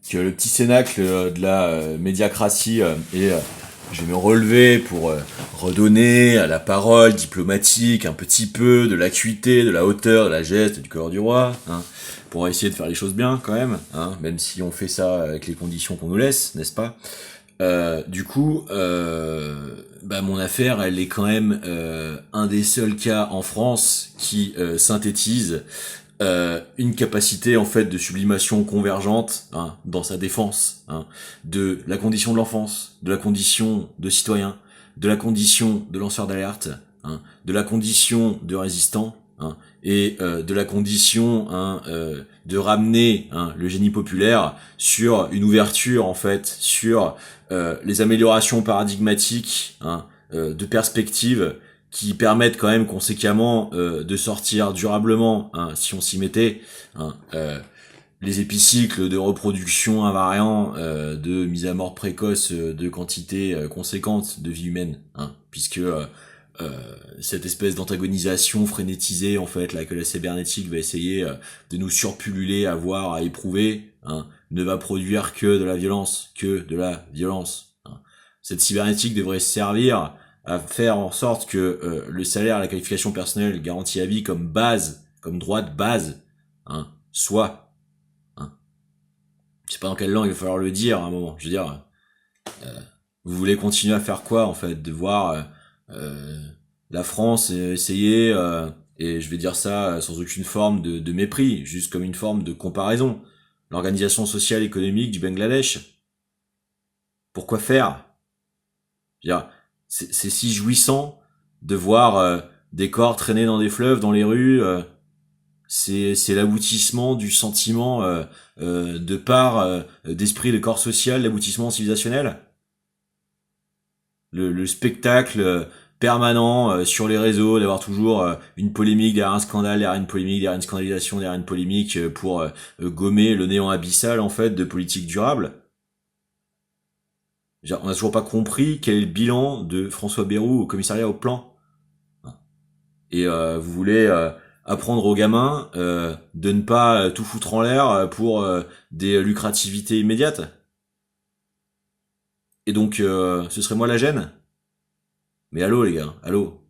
que le petit cénacle de la médiacratie je vais me relever pour redonner à la parole diplomatique un petit peu de l'acuité, de la hauteur, de la geste, du cœur du roi, hein, pour essayer de faire les choses bien quand même, hein, même si on fait ça avec les conditions qu'on nous laisse, n'est-ce pas? Mon affaire, elle est quand même un des seuls cas en France qui synthétise une capacité en fait de sublimation convergente, hein, dans sa défense, hein, de la condition de l'enfance, de la condition de citoyen, de la condition de lanceur d'alerte, hein, de la condition de résistant, hein, et de la condition, hein, de ramener, hein, le génie populaire sur une ouverture en fait sur les améliorations paradigmatiques, hein, de perspectives qui permettent quand même conséquemment de sortir durablement, hein, si on s'y mettait, hein, les épicycles de reproduction invariants, de mise à mort précoce de quantités conséquentes de vie humaine, hein, puisque cette espèce d'antagonisation frénétisée en fait là que la cybernétique va essayer de nous surpulluler, à voir, à éprouver, hein, ne va produire que de la violence, hein. Cette cybernétique devrait servir à faire en sorte que le salaire et la qualification personnelle garantie à vie comme base, comme droit de base, hein, soit, hein. Je sais pas dans quelle langue il va falloir le dire à un moment. Je veux dire, vous voulez continuer à faire quoi en fait? De voir euh, la France essayer, et je vais dire ça sans aucune forme de mépris, juste comme une forme de comparaison. L'organisation sociale et économique du Bangladesh. Pourquoi faire? Je veux dire, c'est si jouissant de voir des corps traîner dans des fleuves, dans les rues. C'est l'aboutissement du sentiment de part d'esprit de corps social, l'aboutissement civilisationnel. Le spectacle permanent sur les réseaux, d'avoir toujours une polémique derrière un scandale, derrière une polémique, derrière une scandalisation, derrière une polémique pour gommer le néant abyssal en fait de politique durable. On n'a toujours pas compris quel est le bilan de François Bayrou au commissariat au plan. Et vous voulez apprendre aux gamins de ne pas tout foutre en l'air pour des lucrativités immédiates. Et donc, ce serait moi la gêne. Mais allô les gars, allô.